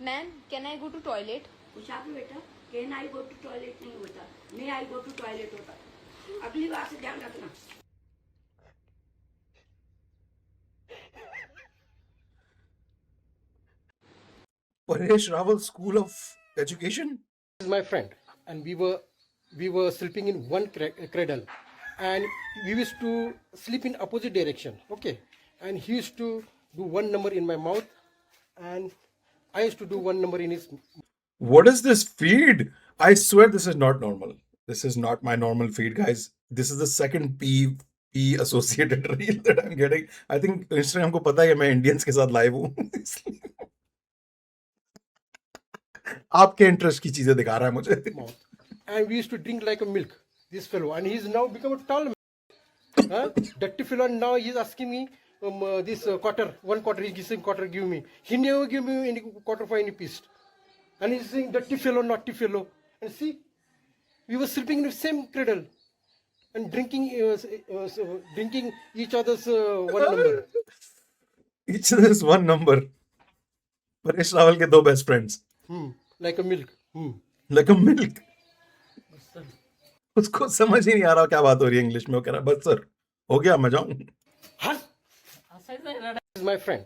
Ma'am can I go to toilet? पूछा भी बेटा, can I go to toilet नहीं होता, मे आई गो टू टॉयलेट होता। अगली बार से ध्यान रखना। Paresh Rawal School of Education? Is my friend, and we were sleeping in one cradle, and we used to sleep in opposite direction. Okay, and he used to do one number in my mouth, and I used to do one number in his. What is this feed? I swear this is not normal. This is not my normal feed, guys. This is the second P associated reel that I'm getting. I think Instagram को पता है कि मैं Indians के साथ live हूँ इसलिए आपके इंटरेस्ट की चीजें दिखा रहा है मुझे. And we used to drink like a milk. This fellow, and he's now become a tall man. Dirty fellow, and now he's asking me this quarter, 1 quarter. He's giving quarter, give me. He never give me any quarter for any piece. And he's saying dirty fellow, naughty fellow. And see, we were sleeping in the same cradle and drinking each other's one number. Each other's one number. Paresh Rawal के दो best friends. Like a milk. Like a milk. उसको समझ ही नहीं आ रहा क्या बात हो रही है इंग्लिश में. वो कह रहा है बस सर हो गया मैं जाऊं. This is my friend.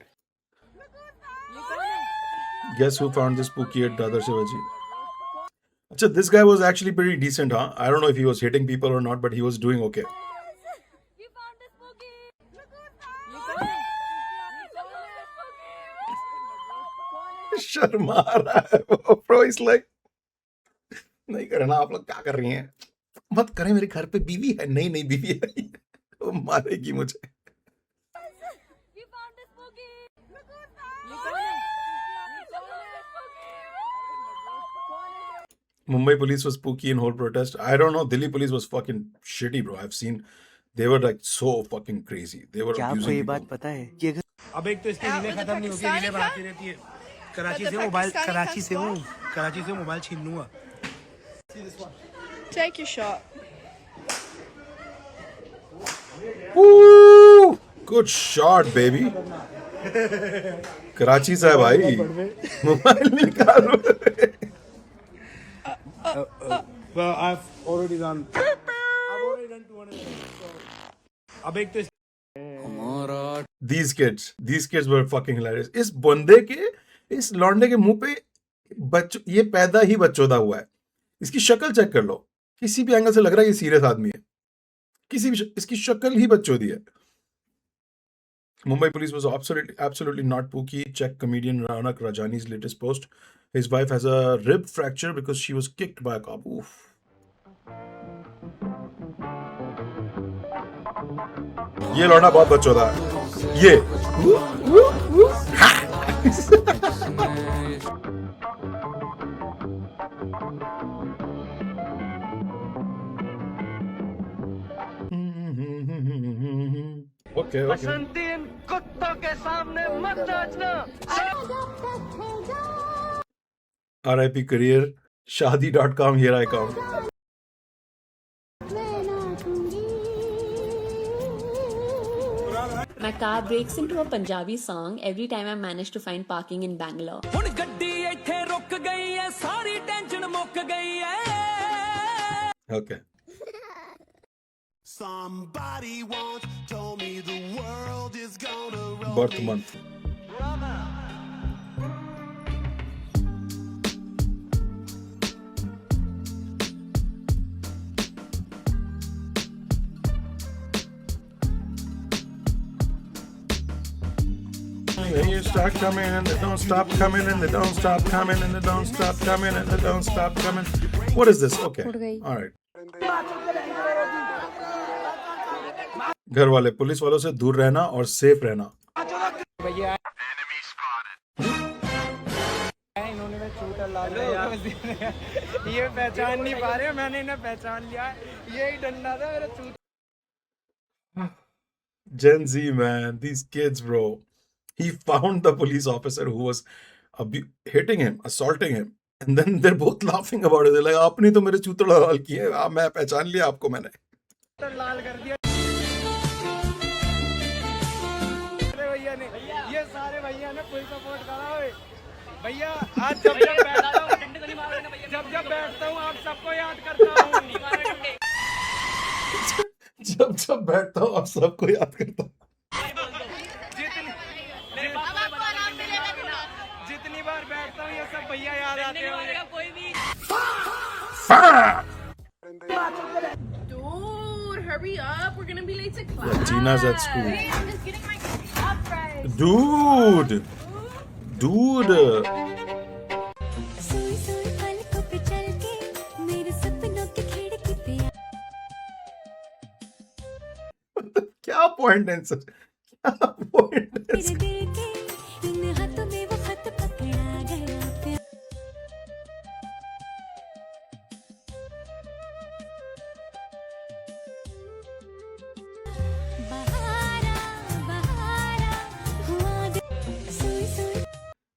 Guess who found this spooky at Dadar Shivaji? Achha, this guy was actually pretty decent, huh? I don't know if he was hitting people or not, but he was doing okay. Sharma रहा है वो. Bro is like नहीं करना. आप लोग क्या कर रही हैं? मत करें. मेरे घर पे बीवी है. नहीं बीवी है. वो मारेगी मुझे. Mumbai police was spooky in whole protest. I don't know. Delhi police was fucking shitty, bro. I've seen they were like so fucking crazy. They were क्या आपको ये बात पता है कि अगर अब एक तो इसकी रीलें खत्म नहीं होती, रीलें बनाती रहती है. कराची से मोबाइल छीन लूंगा. Take your shot. Woo! Good shot, baby. Karachi से है भाई. मोबाइल निकालो. Well, I've already done 200. अब एक तो These kids were fucking hilarious. इस बंदे के, इस लौंडे के मुंह पे ये पैदा ही बच्चोदा हुआ है. इसकी शक्ल चेक कर लो. किसी भी एंगल से लग रहा है ये सीरियस आदमी है. किसी भी इसकी शक्ल ही बच्चोदी है. Mumbai police was absolutely not spooky. Check comedian Raunak Rajani's latest post. His wife has a rib fracture because she was kicked by a cop. Oof. ये लौंडा बहुत बच्चोदा है. ये Okay. कुत्तों के सामने मत नाचना. RIP career. Shadi.com. Here I come. My car breaks into a Punjabi song every time I manage to find parking in Bangalore. ਹੁਣ ਗੱਡੀ ਇੱਥੇ ਰੁਕ ਗਈ ਐ, ਸਾਰੀ ਟੈਨਸ਼ਨ ਮੁੱਕ ਗਈ ਐ. Okay. Somebody once told me the world is gonna roll Birth me. month. You start coming and they don't stop coming and they don't stop coming and they don't stop coming and they don't stop coming. What is this? Okay. All right. घर वाले police वालों से दूर रहना और safe रहना. इन्होंने shooter ला लिया. ये पहचान नहीं पा रहे, मैंने इन्हें पहचान लिया. यही डंडा था मेरा चूत. Gen Z, man, these kids, bro. He found the police officer who was hitting him, assaulting him, and then they're both laughing about it. They're like, "आपने तो मेरे चूतड़ लाल किए. मैं पहचान लिया आपको मैंने." लाल कर दिया. भैया ने, ये सारे भैया ने फुल सपोर्ट करा. भैया आज जब बैठता हूँ आप सबको याद करता हूँ। जब बैठता हूँ आप सबको याद करता हूँ। जितनी बार बैठता हूँ ये सब भैया याद आते हैं। Dude, hurry up. We're gonna be late to class. Yeah, Gina's at school. Hey, I'm just getting my cup right. Dude. सोई सोई पलकों पे चल के मेरे सपनों की खिड़की पे क्या पॉइंट है सर, क्या पॉइंट है तेरे दिल के इन हाथों में वो खत पकड़ा गया प्यार बहारा बहारा हुआ सोई सोई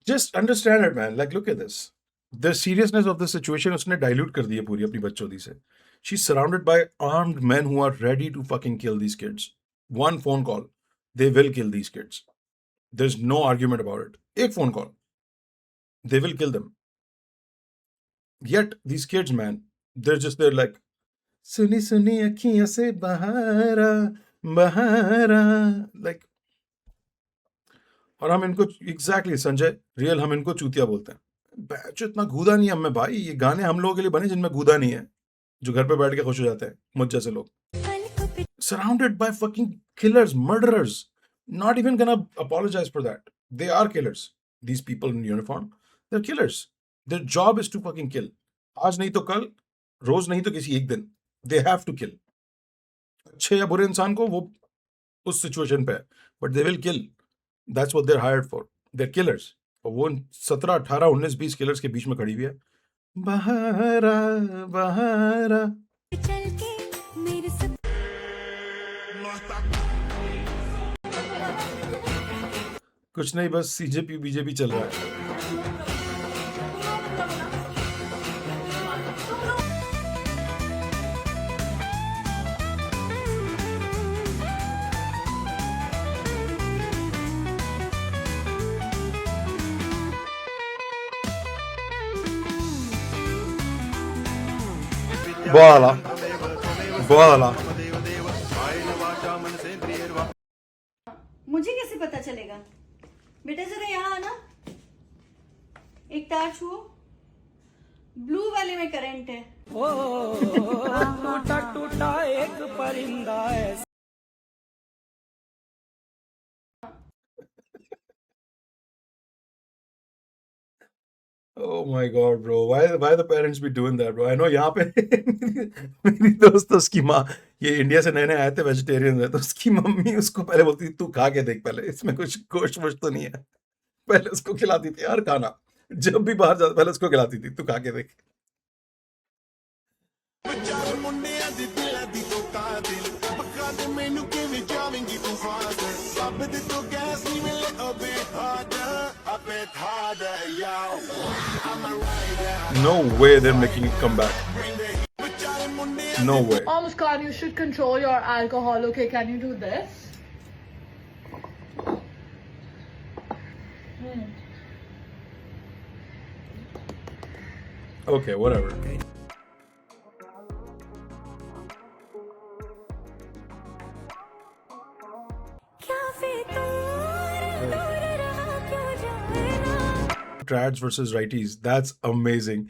Just understand it, man. Like, look at this. The seriousness of the situation उसने dilute कर दी है पूरी अपनी बच्चोदी से. She's surrounded by armed men who are ready to fucking kill these kids. One phone call, they will kill these kids. There's no argument about it. एक phone call, they will kill them. Yet these kids, man, they're like, सुनी सुनी अखियों से बहारा बहारा, like. और हम इनको एग्जैक्टली संजय रियल हम इनको चूतिया बोलते हैं। बैच इतना गूदा नहीं है हमें भाई, ये गाने हम लोगों के लिए बने जिनमें गूदा नहीं है, जो घर पे बैठ के खुश हो जाते हैं मुझ जैसे लोग। Surrounded by fucking killers, murderers, not even gonna apologize for that. They are killers, these people in uniform, they are killers. Their job is to fucking kill. आज नहीं तो कल, रोज नहीं तो किसी एक दिन, दे हैव टू किल। अच्छे या बुरे इंसान को वो उस सिचुएशन पे है, but they will kill. That's what they're hired for. They're killers. और वो 17, 18, 19, 20 किलर्स के बीच में खड़ी हुई है। बहारा बहारा चल के मेरे सब कुछ नहीं, बस सीजेपी बीजेपी चल रहा है। बोला मुझे कैसे पता चलेगा? बेटा जरा यहाँ आना, एक तार छुओ, ब्लू वाले में करंट है। टूटा टूटा एक परिंदा है। Oh my God, bro. Why the parents be doing that, bro? I know यहाँ पे मेरी दोस्त, उसकी माँ, ये इंडिया से नए नए आए थे, वेजिटेरियन है, तो उसकी मम्मी उसको पहले बोलती थी तू खा के देख, पहले इसमें कुछ गोश्त वोश्त तो नहीं है। पहले उसको खिलाती थी यार खाना, जब भी बाहर जाता पहले उसको खिलाती थी तू खा के देख। ਵਿਚਾਰ ਮੁੰਡਿਆਂ ਦੀ ਦਿਲਾਂ ਦੀ ਤੋਂ ਕਾਤਿਲ ਪੱਕਾ ਤੇ ਮੈਨੂੰ ਕਿਵੇਂ ਜਾਵੇਂਗੀ ਤੂੰ ਫਾਜ਼ਲ ਰੱਬ ਦੇ ਤੋਂ ਗੈਸ ਨਹੀਂ ਮਿਲੇ ਅਬੇ ਹਾਰਡਰ ਅਬੇ ਹਾਰਡਰ ਯਾਓ I'm a rider No way they're making it come back. ਵਿਚਾਰ ਮੁੰਡਿਆਂ No way. Muskan, you should control your alcohol, okay? Can you do this? Okay, whatever. Trads versus righties. That's amazing.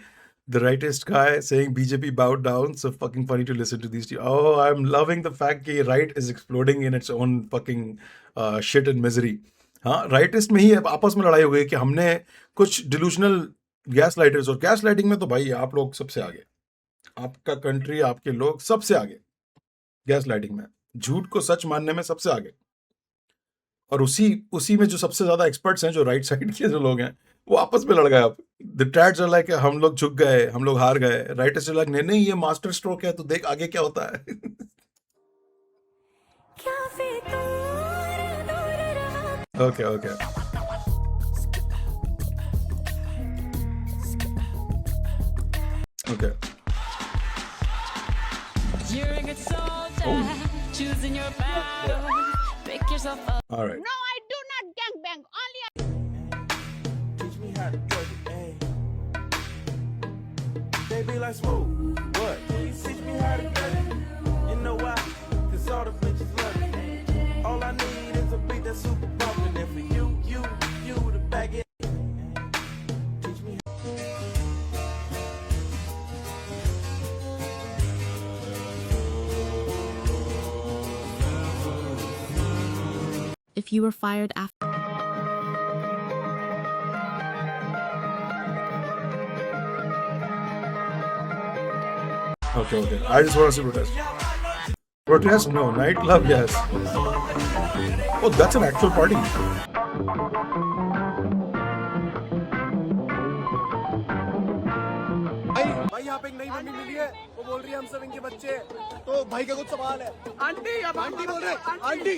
The rightist guy saying BJP bowed down. So fucking funny to listen to these two. Oh, I'm loving the fact that right is exploding in its own fucking shit and misery. हाँ, rightist में ही आपस में लड़ाई हो गई कि हमने कुछ delusional गैस लाइटर्स, और गैस लाइटिंग में तो भाई आप लोग सबसे आगे, आपका कंट्री, आपके लोग सबसे आगे गैस लाइटिंग में, झूठ को सच मानने में सबसे आगे। और उसी में जो सबसे ज्यादा एक्सपर्ट्स हैं, जो राइट साइड के जो लोग हैं, वो आपस में लड़ गए। अब द ट्रैड्स आर लाइक हम लोग झुक गए, हम लोग हार गए। राइटर्स आर लाइक नहीं नहीं, ये मास्टर स्ट्रोक है, तो देख आगे क्या होता है। Okay okay okay. You're a good soldier, choosing your battle. Pick yourself up. All right. No, I do not gangbang. Only Teach me how to be like smooth. What? Can you teach me how to do it? You know why? Cause all the bitches love me. All I need is a beat that's super bumpin'. And for you to back it. Teach me. If you were fired after Okay. I just want to see protest. Protest? No. Nightclub? Yes. Oh, that's an actual party. भाई यहाँ पे एक नई mummy मिली है, वो बोल रही है हम सब इनके बच्चे हैं, तो भाई का कुछ सवाल है। आंटी बोल रहे, आंटी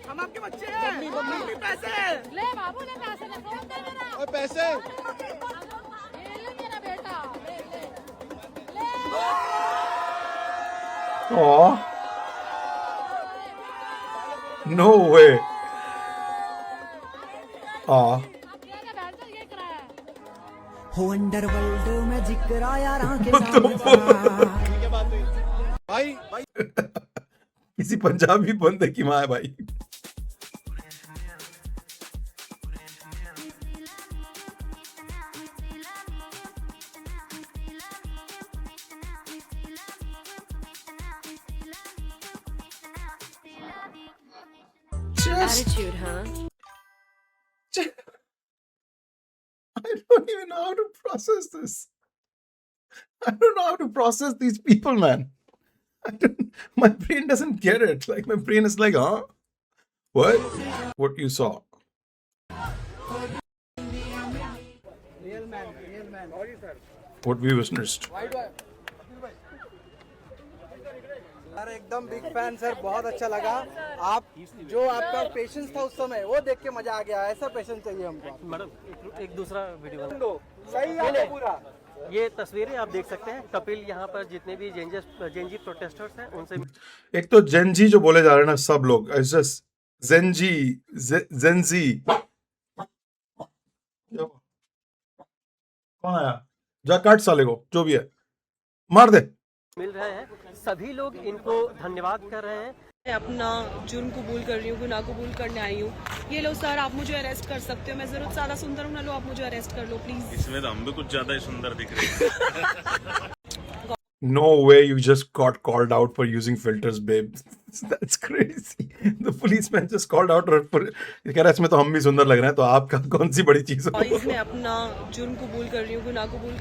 हम आपके बच्चे हैं। मम्मी पैसे ले बाबू ने पैसे ले फोन दे मेरा और पैसे ले मेरा बेटा ले Aw. No way. Aw. हो अंडरवर्ल्ड में जिक्र आया के What the fuck? भाई किसी पंजाबी बंदे की माँ है भाई. attitude, huh? I don't even know how to process this. I don't know how to process these people, man. My brain doesn't get it. Like, my brain is like, huh? What? What you saw? Real man What we witnessed? Sir एकदम big fan sir, बहुत अच्छा लगा। आप जो आपका patience था उस समय, वो देख के मजा आ गया। ऐसा पेशेंस चाहिए हमको। मैडम एक दूसरा वीडियो सही है पूरा। ये तस्वीरें आप देख सकते हैं। कपिल यहाँ पर जितने भी जेनजी प्रोटेस्टर्स हैं उनसे एक तो जेनजी जो बोले जा रहे हैं ना सब लोग, जेनजी कौन आया? जा काट साले को, जो भी है मार दे। मिल रहे हैं, सभी लोग इनको धन्यवाद कर रहे हैं। मैं अपना जुर्म कबूल कर रही हूँ, गुनाह कबूल करने आई हूँ। ये लो सर, आप मुझे अरेस्ट कर सकते हो। मैं जरूर ज्यादा सुंदर हूँ ना, लो आप मुझे अरेस्ट कर लो प्लीज। इसमें तो हम भी कुछ ज्यादा ही सुंदर दिख रहे हैं। No way you just got called out for using filters, babe. That's crazy. The policeman just called out for कह रहा है इसमें तो हम भी सुंदर लग रहे हैं, तो आपका कौन सी बड़ी चीज है? मैं अपना जुर्म कबूल कर रही हूँ, गुनाह कबूल।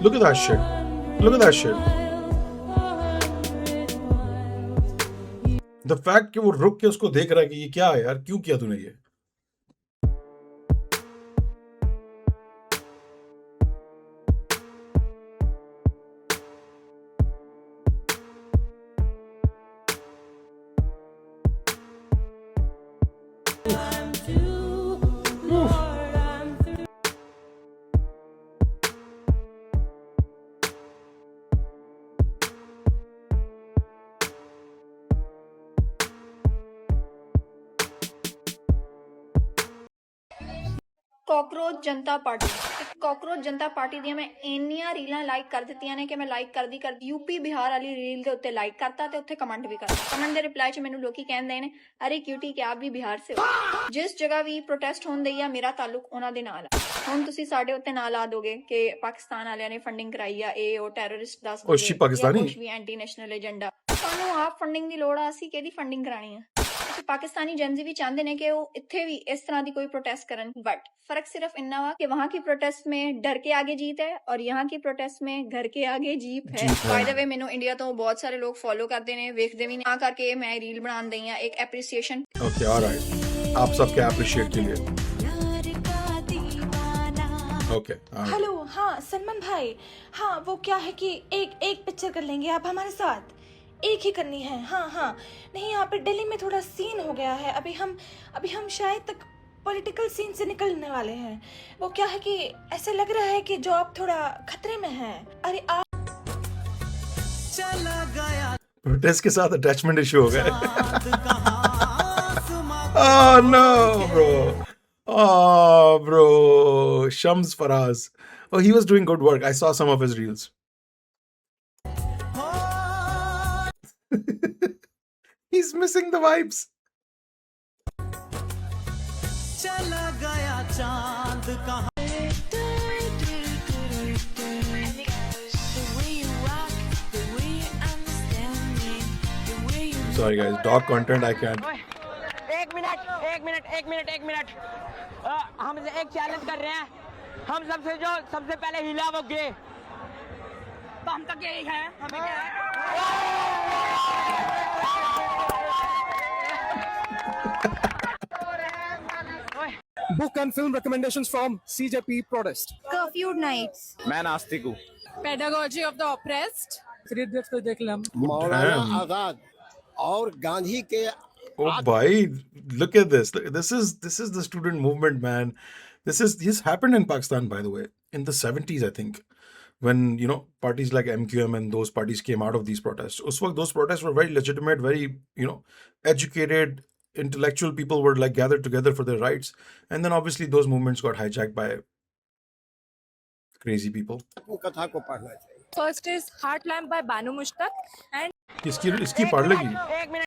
Look at that shit. Look at that shit. The fact कि वो रुक के उसको देख रहा है कि ये क्या है यार, क्यों किया तूने ये? ਕਾਕਰੋਚ ਜਨਤਾ ਪਾਰਟੀ ਦੀਆਂ ਮੈਂ ਇੰਨੀਆਂ ਰੀਲਾਂ ਲਾਈਕ ਕਰ ਦਿੱਤੀਆਂ ਨੇ ਕਿ ਮੈਂ ਲਾਈਕ ਕਰਦੀ ਯੂਪੀ ਬਿਹਾਰ ਵਾਲੀ ਰੀਲ ਦੇ ਉੱਤੇ ਲਾਈਕ ਕਰਤਾ ਤੇ ਉੱਥੇ ਕਮੈਂਟ ਵੀ ਕਰਤਾ। ਕਮੈਂਟ ਦੇ ਰਿਪਲਾਈ 'ਚ ਮੈਨੂੰ ਲੋਕੀ ਕਹਿੰਦੇ ਨੇ, ਅਰੇ ਕਿਊਟੀ ਕਿ ਆਪ ਵੀ ਬਿਹਾਰ ਸੇ ਹੋ। ਜਿਸ ਜਗ੍ਹਾ ਵੀ ਪ੍ਰੋਟੈਸਟ ਹੁੰਦੀ ਆ, ਮੇਰਾ ਤਾਲੁਕ ਉਹਨਾਂ ਦੇ ਨਾਲ ਆ। ਹੁਣ ਤੁਸੀਂ ਸਾਡੇ ਉੱਤੇ ਨਾ ਲਾ ਦੋਗੇ ਕਿ ਪਾਕਿਸਤਾਨ ਵਾਲਿਆਂ ਨੇ ਫੰਡਿੰਗ ਕਰਾਈ ਆ, ਇਹ ਉਹ ਟੈਰਰਿਸਟ ਦੱਸ ਦੋਗੇ ਕੁਝ ਵੀ ਐਂਟੀ ਨੈਸ਼ਨਲ ਏਜੰਡਾ। ਸਾਨੂੰ ਆਪ ਫੰਡਿੰਗ ਦੀ ਲੋੜ ਆ, ਅਸੀਂ ਕਿਹਦੀ ਫੰਡਿੰਗ ਕਰਾਣੀ ਆ? पाकिस्तानी जनजी भी चाहते हैं कि वो इत्थे भी इस तरह की कोई प्रोटेस्ट करन, बट फर्क सिर्फ इन्ना वा कि वहां की प्रोटेस्ट में डर के आगे जीत है और यहाँ की प्रोटेस्ट में घर के आगे जीप है। बाय द वे मैनू इंडिया तो बहुत सारे लोग फॉलो करते हैं, वेखते भी नहीं, करके मैं रील बना दी है एक एप्रिसिएशन। ओके ऑलराइट, आप सबके एप्रिशिएट के लिए। ओके हेलो, हाँ सलमान भाई, हाँ वो क्या है कि एक पिक्चर कर लेंगे आप हमारे साथ, एक ही करनी है। हाँ हाँ, नहीं यहाँ पे दिल्ली में थोड़ा सीन हो गया है। अभी हम शायद तक पॉलिटिकल सीन से निकलने वाले हैं। वो क्या है कि ऐसे लग रहा है कि जॉब थोड़ा खतरे में है। अरे आप चला गया प्रोटेस्ट के साथ अटैचमेंट इशू हो गया। Oh no, bro. Oh, bro. Shams Faraz. Oh, he was doing good work. I saw some of his reels. He's missing the vibes. चला गया चांद कहाँ Sorry guys, dog content I can't. एक minute हम एक challenge कर रहे हैं। हम सबसे पहले हिला वो गे, तो हम तक यही है। हमें क्या है? Book and film recommendations from CJP protest. Curfew nights, मैं नास्तिक हूँ। Pedagogy of the oppressed. Maulana Azad और गांधी के Oh bhai, look at this. This is the student movement, man. This happened in Pakistan, by the way, in the 70s, I think, when parties like MQM and those parties came out of these protests. Us waqt those protests were very legitimate, very educated, intellectual people were like gathered together for their rights, and then obviously those movements got hijacked by crazy people. कथा को पढ़ना चाहिए। First is heart lamp by Banu Mushtaq and इसकी पढ़ लेगी।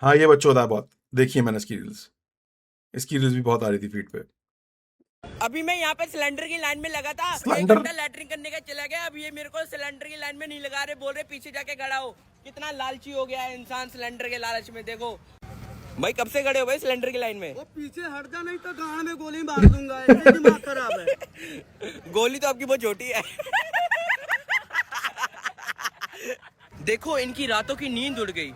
हाँ, ये बच्चों था बहुत। देखिए मैंने इसकी रील्स भी बहुत आ रही थी फीड पे। अभी मैं यहाँ पे सिलेंडर की लाइन में लगा था, सिलेंडर? 1 घंटा लैट्रिन करने का चला गया। अब ये मेरे को सिलेंडर की लाइन में नहीं लगा रहे, बोल रहे पीछे जाके खड़ा हो। कितना लालची हो गया है इंसान सिलेंडर के लालच में। देखो भाई, कब से खड़े हो भाई सिलेंडर की लाइन में? वो पीछे हट जा, नहीं तो गांड में गोली मार दूंगा। ऐसे दिमाग खराब है। गोली तो आपकी बहुत छोटी है। देखो इनकी रातों की नींद उड़ गई।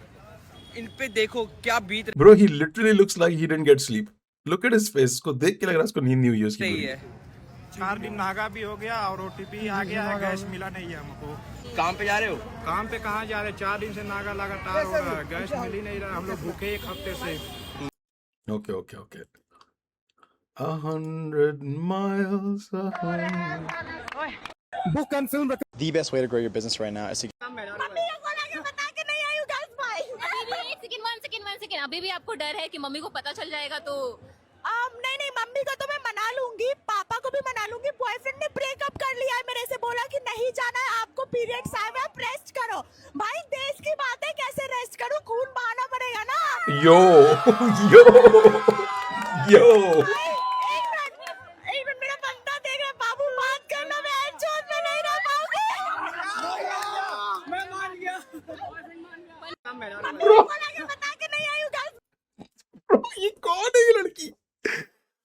इन पे देखो क्या बीत Bro, he literally looks like he didn't get sleep. Look at his face. इसको देख के लग रहा है इसको नींद नहीं हुई है उसकी रही पूरी। है। 4 दिन नागा भी हो गया और OTP आ गया है, गैस मिला नहीं है हमको। काम पे जा रहे हो? काम पे कहाँ जा रहे, 4 दिन से नागा लगातार हो रहा है, गैस मिल ही नहीं रहा। हम लोग भूखे 1 हफ्ते से। Okay. 100 miles away. Book and film The best way to grow your business right now is to second अभी भी आपको डर है कि मम्मी को पता चल जाएगा तो? नहीं, मम्मी को तो मैं मना लूंगी, पापा को भी मना लूंगी। बॉयफ्रेंड ने ब्रेकअप कर लिया है मेरे से, बोला कि नहीं जाना है आपको, पीरियड्स आए हुए हैं, रेस्ट करो। भाई देश की बात है, कैसे रेस्ट करूं? खून बहाना पड़ेगा ना। Yo. एक मिनट मेरा बंदा देख रहा है। बाबू बात करना, मैं जोत में नहीं रह पाऊंगी। मैं मान गया। मम्मी को बोला कि बता के नहीं आई हूँ guys। Bro, ये कौन है ये लड़की?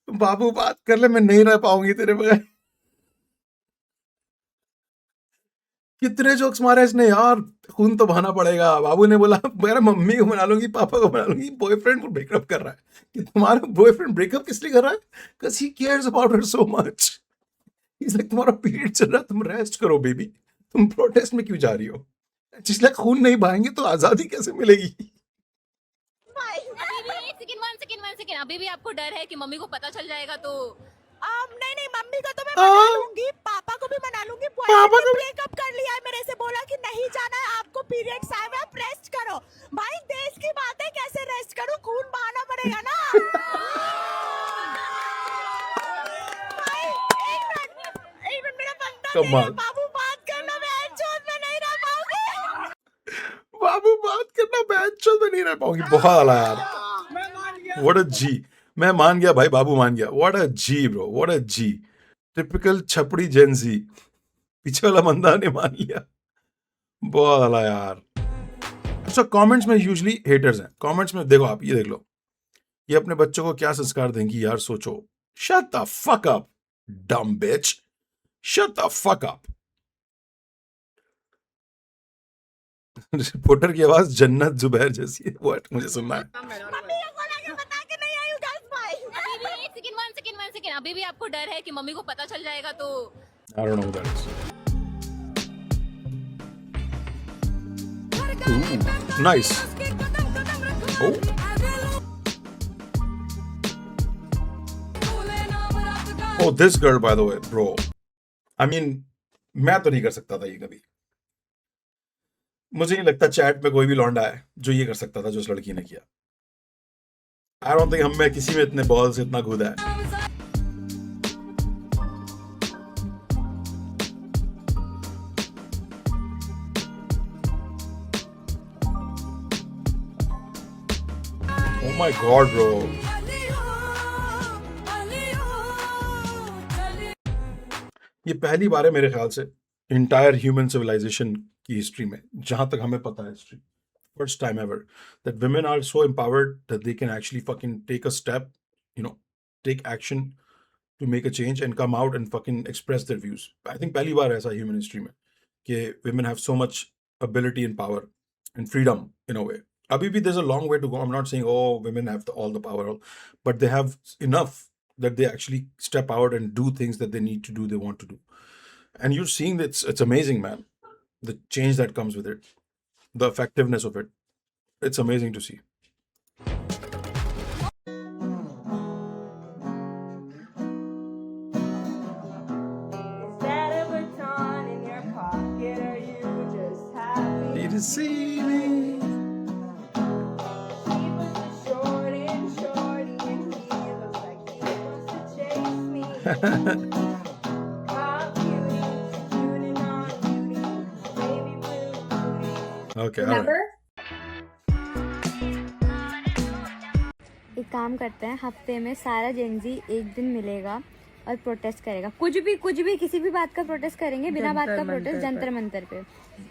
बाबू बात कर ले, मैं नहीं रह पाऊंगी तेरे बगैर। कितने जोक्स मारे इसने यार। खून तो बहाना पड़ेगा। बाबू ने बोला मेरा मम्मी को मना लूंगी, पापा को मना लूंगी। बॉयफ्रेंड को ब्रेकअप कर रहा है कि तुम्हारा बॉयफ्रेंड ब्रेकअप किस लिए कर रहा है? Because he cares about her so much. He's like तुम्हारा पीरियड चल रहा है, तुम रेस्ट करो बेबी, तुम प्रोटेस्ट में क्यों जा रही हो? जिसने खून नहीं बहाएंगे तो आजादी कैसे मिलेगी? सेकंड अभी भी आपको डर है कि मम्मी को पता चल जाएगा तो? नहीं, मम्मी को तो मैं मना लूंगी, पापा को भी मना लूंगी। बॉयफ्रेंड ने ब्रेकअप कर लिया है मेरे से, बोला कि नहीं जाना है आपको, पीरियड्स आए हुए हैं, रेस्ट करो। भाई देश की बात है, कैसे रेस्ट करूं? खून बहाना पड़ेगा ना। भाई एक मिनट मेरा बंदा देख रहा है। बाबू बात करना, मैं जोत में नहीं रह पाऊंगी। बाबू बात करना, मैं नहीं रह पाऊंगी। बहुत आला यार। What a G. मैं मान गया भाई, बाबू मान गया। What a G bro, what a G. Typical छपड़ी Gen Z. पीछे वाला बंदा ने मान लिया। बहुत आला यार। अच्छा, कमेंट्स में यूजुअली हेटर्स हैं। कमेंट्स में देखो, आप ये देख लो, ये अपने बच्चों को क्या संस्कार देंगी यार, सोचो। Shut the fuck up, dumb bitch. Shut the fuck up. Reporter की आवाज जन्नत जुबैर जैसी है। What? मुझे सुनना है। सेकंड अभी भी आपको डर है कि मम्मी को पता चल जाएगा तो? I don't know who that is. Ooh, nice. Oh. Oh, this girl, by the way, bro. I mean, मैं तो नहीं कर सकता था ये कभी. मुझे नहीं लगता चैट में कोई भी लौंडा है जो ये कर सकता था जो उस लड़की ने किया. I don't think हम में किसी में इतने बॉल से इतना कूदा है. Oh my God, bro. ये पहली बार है मेरे ख्याल से इंटायर ह्यूमन सिविलाइजेशन की हिस्ट्री में, जहां तक हमें पता है history, first time ever that women are so empowered that they can actually fucking take a step, you know, take action to make a change and come out and fucking express their views. I think पहली बार ऐसा human history में कि women have so much ability and power and freedom in a way. Abhi bhi there's a long way to go. I'm not saying oh women have all the power, but they have enough that they actually step out and do things that they need to do, they want to do. And you're seeing that it's amazing, man. The change that comes with it, the effectiveness of it. It's amazing to see. Did you see me? Okay, all right. एक काम करते हैं, हफ्ते में सारा Gen Z एक दिन मिलेगा और प्रोटेस्ट करेगा. कुछ भी किसी भी बात का प्रोटेस्ट करेंगे, बिना बात का प्रोटेस्ट जंतर मंतर पे.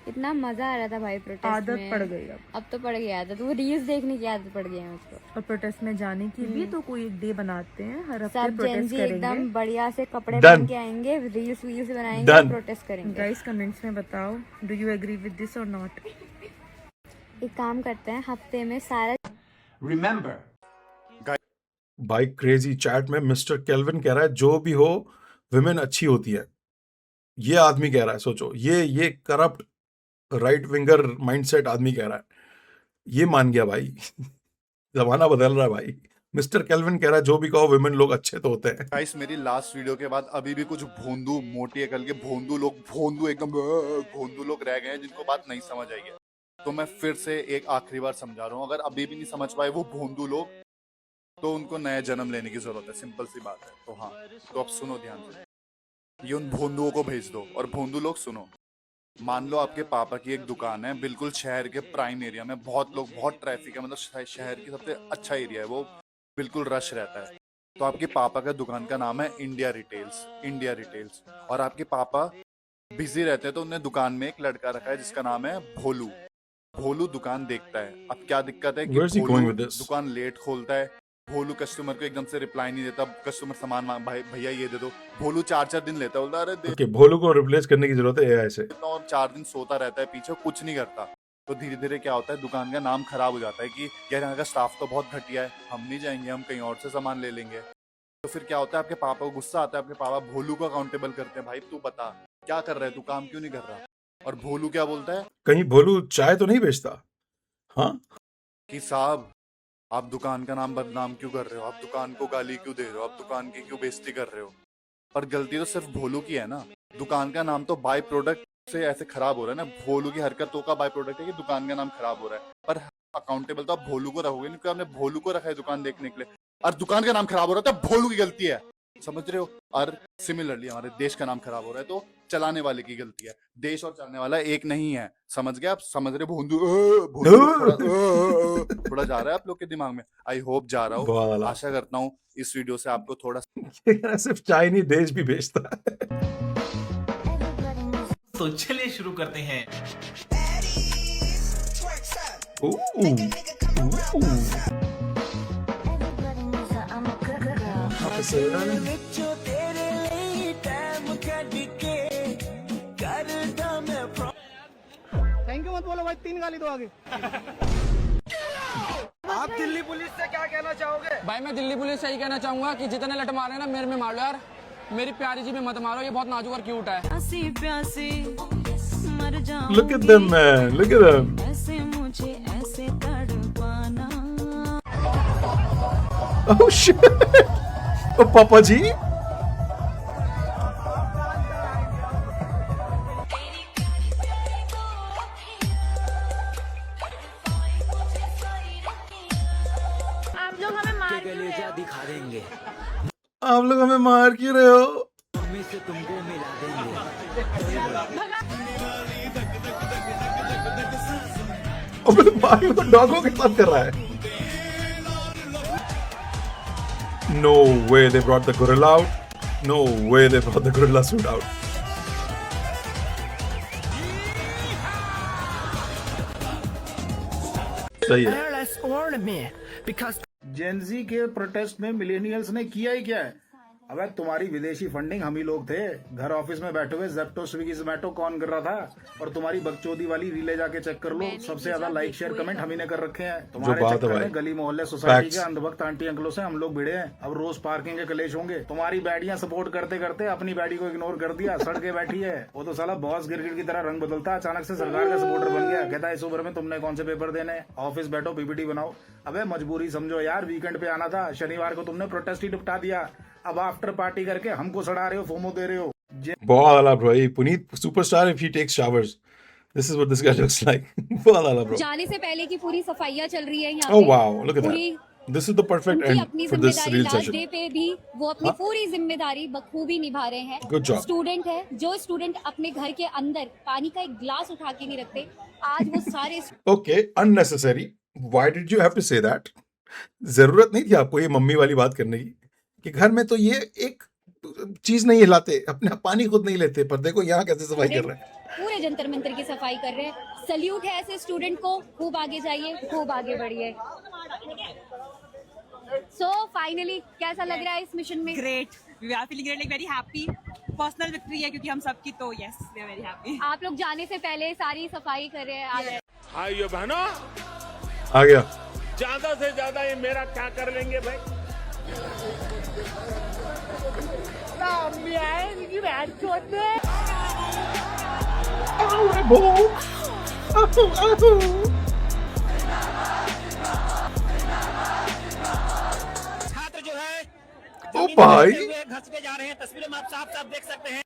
इतना मजा आ रहा था भाई प्रोटेस्ट में. आदत पड़ गई अब तो पड़ गई आदत. वो रील्स देखने की आदत पड़ गई है मुझको. और प्रोटेस्ट में जाने की भी तो कोई एक डे बनाते हैं, हर हफ्ते सब प्रोटेस्ट जेंजी करेंगे. एकदम बढ़िया से कपड़े पहन के आएंगे, रील्स बनाएंगे, प्रोटेस्ट करेंगे. गाइस कमेंट्स में बताओ, do you agree with this or not. एक काम करते हैं, हफ्ते में सारा रिमेंबर भाई क्रेजी चैट में मिस्टर केल्विन कह रहा है जो भी हो विमेन अच्छी होती है. ये आदमी कह रहा है, सोचो, ये करप्ट राइट विंगर माइंडसेट आदमी कह रहा है. ये मान गया भाई. जमाना बदल रहा है भाई. मिस्टर केल्विन कह रहा है जो भी कहो विमेन लोग अच्छे तो होते हैं. गाइस मेरी लास्ट वीडियो के बाद अभी भी कुछ भोंदू मोटी अकल के भोंदू एकदम भोंदू लोग रह गए हैं जिनको बात नहीं समझ आई है. तो मैं फिर से एक आखिरी बार समझा रहा हूँ, अगर अभी भी नहीं समझ पाए वो भोंदू लोग तो उनको नया जन्म लेने की जरूरत है. सिंपल सी बात है. तो हाँ, तो अब सुनो ध्यान से, ये उन भोंदुओं को भेज दो. और भोंदू लोग सुनो, मान लो आपके पापा की एक दुकान है बिल्कुल शहर के प्राइम एरिया में, बहुत ट्रैफिक है, मतलब शहर की सबसे अच्छा एरिया है वो, बिल्कुल रश रहता है. तो आपके पापा का दुकान का नाम है इंडिया रिटेल्स. और आपके पापा बिजी रहते हैं तो उन्होंने दुकान में एक लड़का रखा है जिसका नाम है भोलू दुकान देखता है. अब क्या दिक्कत है कि भोलू दुकान लेट खोलता है. भोलू कस्टमर को एकदम से रिप्लाई नहीं देता. कस्टमर सामान मांग, भाई भैया ये दे दो. भोलू 4 दिन लेता है, बोलता अरे दे. भोलू को रिप्लेस करने की जरूरत है एआई से. और 4 दिन सोता रहता है पीछे, कुछ नहीं करता. तो धीरे धीरे क्या होता है, दुकान का नाम खराब हो जाता है कि यार यहाँ का स्टाफ तो बहुत घटिया है, हम नहीं जाएंगे, हम कहीं और से सामान ले लेंगे. तो फिर क्या होता है, आपके पापा को गुस्सा आता है. आपके पापा भोलू को अकाउंटेबल करते हैं, भाई तू बता क्या कर रहा है, तू काम क्यों नहीं कर रहा. और भोलू क्या बोलता है, कहीं भोलू चाय तो नहीं बेचता. हाँ कि साहब आप दुकान का नाम बदनाम क्यों कर रहे हो, आप दुकान को गाली क्यों दे रहे हो, आप दुकान की क्यों बेइज्जती कर रहे हो. पर गलती तो सिर्फ भोलू की है ना. दुकान का नाम तो बाय प्रोडक्ट से ऐसे खराब हो रहा है ना. भोलू की हरकतों का बाय प्रोडक्ट है कि दुकान का नाम खराब हो रहा है. पर अकाउंटेबल तो आप भोलू को रखोगे नहीं, क्योंकि आपने भोलू को रखा है दुकान देखने के लिए, और दुकान का नाम खराब हो रहा है तो भोलू की गलती है. समझ रहे हो. और सिमिलरली हमारे देश का नाम खराब हो रहा है तो चलाने वाले की गलती है. देश और चलाने वाला एक नहीं है. समझ गए आप. समझ रहे भोंदू थोड़ा जा रहा है आप लोग के दिमाग में. आई होप जा रहा हूँ. आशा करता हूँ इस वीडियो से आपको थोड़ा सिर्फ चाय नहीं देश भी बेचता है. तो चलिए शुरू करते हैं. थैंक यू मत बोलो भाई, 3 गाली दो आगे. आप दिल्ली पुलिस से क्या कहना चाहोगे. भाई मैं दिल्ली पुलिस से ही कहना चाहूंगा कि जितने लट मारे ना मेरे में मार लो यार, मेरी प्यारी जी में मत मारो, ये बहुत नाजुक और क्यूट है. Look at them, man. Look at them. Oh shit! Oh Papa ji! आप लोग हमें मार क्यों रहे हो? दिखा देंगे, आप लोग हमें मार क्यों रहे हो? मम्मी से तुमको मिला देंगे। अबे भाई वो डॉगों के साथ कर रहा है। No way they brought the gorilla out. No way they brought the gorilla suit out. सही है। जेनजी के प्रोटेस्ट में मिलेनियल्स ने किया ही क्या है? अबे तुम्हारी विदेशी फंडिंग हम ही लोग थे। घर ऑफिस में बैठे हुए जेप्टो स्विगी जोमेटो कौन कर रहा था? और तुम्हारी बकचोदी वाली रीले जाके चेक कर लो, सबसे ज्यादा लाइक शेयर कमेंट हम ही ने कर रखे हैं। तुम्हारे चक्कर में गली मोहल्ले सोसाइटी के अंधभक्त आंटी अंकलों से हम लोग भिड़े हैं। अब रोज पार्किंग के कलेश होंगे। तुम्हारी बैडियां सपोर्ट करते करते अपनी बैडी को इग्नोर कर दिया, सड़के बैठी है। वो तो साला बॉस गिरगिट की तरह रंग बदलता, अचानक से सरकार का सपोर्टर बन गया। कहता है इस उम्र में तुमने कौन से पेपर देने, ऑफिस बैठो पीपीटी बनाओ। अबे मजबूरी समझो यार, वीकेंड पे आना था, शनिवार को तुमने प्रोटेस्ट ही निपटा दिया। अब आफ्टर पार्टी करके हमको सड़ा रहे हो, फोमो दे रहे हो। बहुत आला ब्रो, ये Puneet superstar if he takes showers. This is what this guy looks like. बहुत आला ब्रो। जाने से पहले की पूरी सफाइयाँ चल रही है यहाँ Oh पे। wow, look at that. This is the perfect उनकी end अपनी for this जिम्मेदारी reel लास्ट session. डे पे भी वो अपनी हाँ? पूरी जिम्मेदारी बखूबी निभा रहे हैं। Good job. स्टूडेंट है, जो स्टूडेंट अपने घर के अंदर पानी का एक गिलास उठा के नहीं रखते, आज वो सारे Okay, unnecessary. Why did you have to say that? जरूरत नहीं थी आपको ये मम्मी वाली बात करने की कि घर में तो ये एक चीज नहीं हिलाते, अपने पानी खुद नहीं लेते, पर देखो यहाँ कैसे सफाई कर रहे हैं। पूरे जंतर मंतर की सफाई कर रहे हैं। सल्यूट है ऐसे स्टूडेंट को, खूब आगे जाइए, खूब आगे बढ़िए। सो फाइनली कैसा लग रहा है इस मिशन में? Great, we are feeling great, like very happy. Personal victory है क्योंकि हम सबकी, तो yes we are very happy. आप लोग जाने से पहले सारी सफाई कर रहे हैं, आ गए। भाइयों बहनों, आ गया। ज्यादा से ज्यादा ये मेरा क्या कर लेंगे भाई? छात्र जो है ओ भाई, घस के जा रहे हैं, तस्वीरें में आप साफ साफ देख सकते हैं।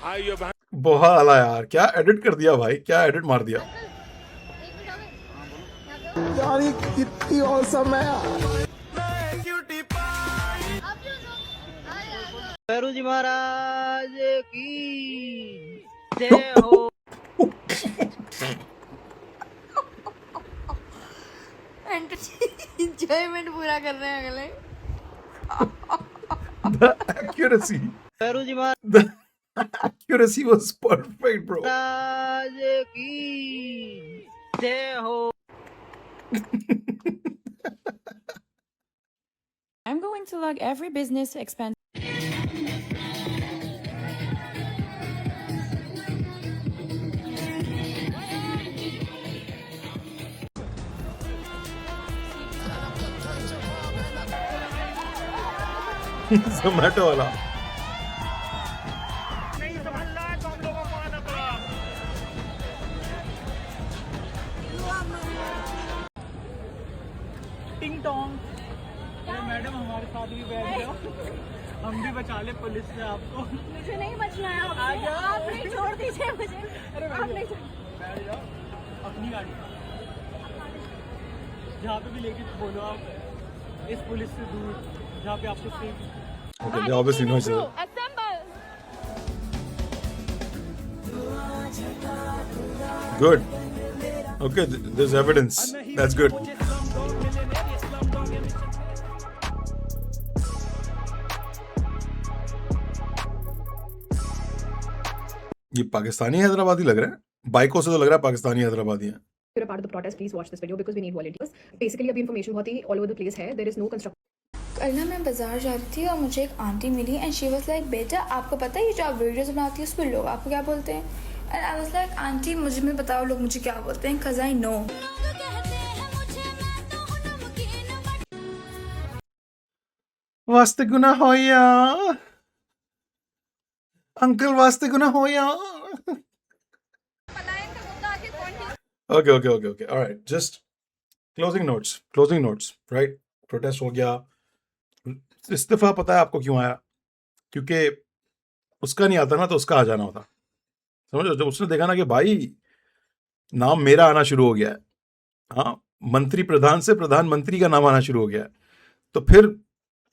भाइयों बहन, बहुत आला यार, क्या एडिट कर दिया भाई, क्या एडिट मार दिया। यार ये कितनी औसम है। भैरू जी महाराज की जय हो। एंजॉयमेंट पूरा कर रहे हैं अगले। The accuracy, Bhairu ji the accuracy was perfect, bro. महाराज की जय हो। I'm going to log every business expense. Zomato वाला। टिंग टोंग। मैडम हमारे साथ भी बैठ जाओ, हम भी बचा ले पुलिस से आपको। मुझे नहीं बचना है आपसे, आप नहीं छोड़ दीजिए मुझे। आप नहीं बैठ जाओ अपनी गाड़ी, जहाँ पे भी लेके बोलो आप, इस पुलिस से दूर, जहाँ पे आपको safe. Okay, they obviously know each other. Assemble. Good. Okay, there's evidence. That's good. ये पाकिस्तानी हैदराबादी लग रहा है, बाइकों से तो लग रहा है पाकिस्तानी हैदराबादी है। If you're a part of the protest, please watch this video because we need volunteers. Basically अभी information बहुत ही all over the place है. There is no construction. कल ना मैं बाजार जा रही थी और मुझे एक आंटी मिली एंड शी वाज लाइक, बेटा आपको पता है ये जो आप वीडियोस बनाती है उस पर लोग आपको क्या बोलते हैं? And I was like, aunty मुझे में बताओ लोग मुझे क्या बोलते हैं, cuz I know. वास्ते गुना होया अंकल, वास्ते गुना होया। Okay. All right. Just closing notes, right? Protest हो गया। इस्तीफा पता है आपको क्यों आया? क्योंकि उसका नहीं आता ना, तो उसका आ जाना होता। समझो, जब उसने देखा ना कि भाई नाम मेरा आना शुरू हो गया है, हाँ, मंत्री प्रधान से प्रधानमंत्री का नाम आना शुरू हो गया है, तो फिर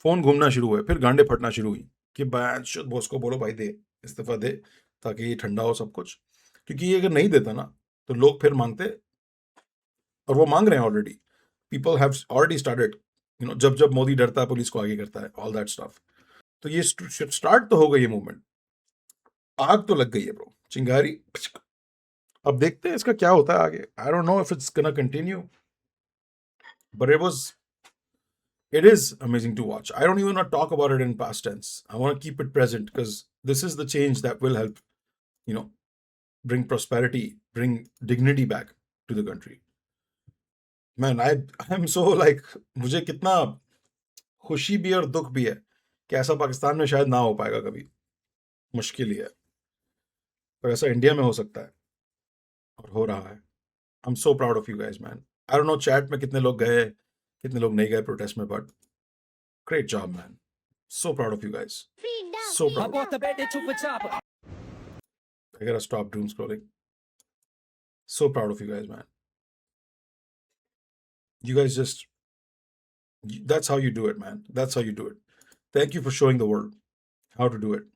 फोन घूमना शुरू हुए, फिर गांडे फटना शुरू हुई कि बॉस को बोलो भाई दे, इस्तीफा दे, ताकि ये ठंडा हो सब कुछ। क्योंकि ये अगर नहीं देता ना, तो लोग फिर मांगते, और वो मांग रहे हैं already. People have already started, जब जब मोदी डरता है पुलिस को आगे करता है, ऑल दैट स्टफ। तो ये स्टार्ट तो हो गई है मूवमेंट, आग तो लग गई है ब्रो, चिंगारी। अब देखते हैं इसका क्या होता है आगे। I don't know if it's gonna continue, but it is amazing to watch. I don't even want to talk about it in past tense. I want to keep it present, because this is the change that will help, bring prosperity, bring dignity back to the country. Man, I'm so like, मुझे कितना खुशी भी और दुख भी है कि ऐसा पाकिस्तान में शायद ना हो पाएगा कभी, मुश्किल ही है, पर ऐसा इंडिया में हो सकता है और हो रहा है। I'm so proud of you guys, man. I don't know chat में कितने लोग गए, कितने लोग नहीं गए प्रोटेस्ट में, but great job, man. So proud of you guys. So proud. I gotta stop doom scrolling. So proud of you guys, man. You guys that's how you do it, man. That's how you do it. Thank you for showing the world how to do it.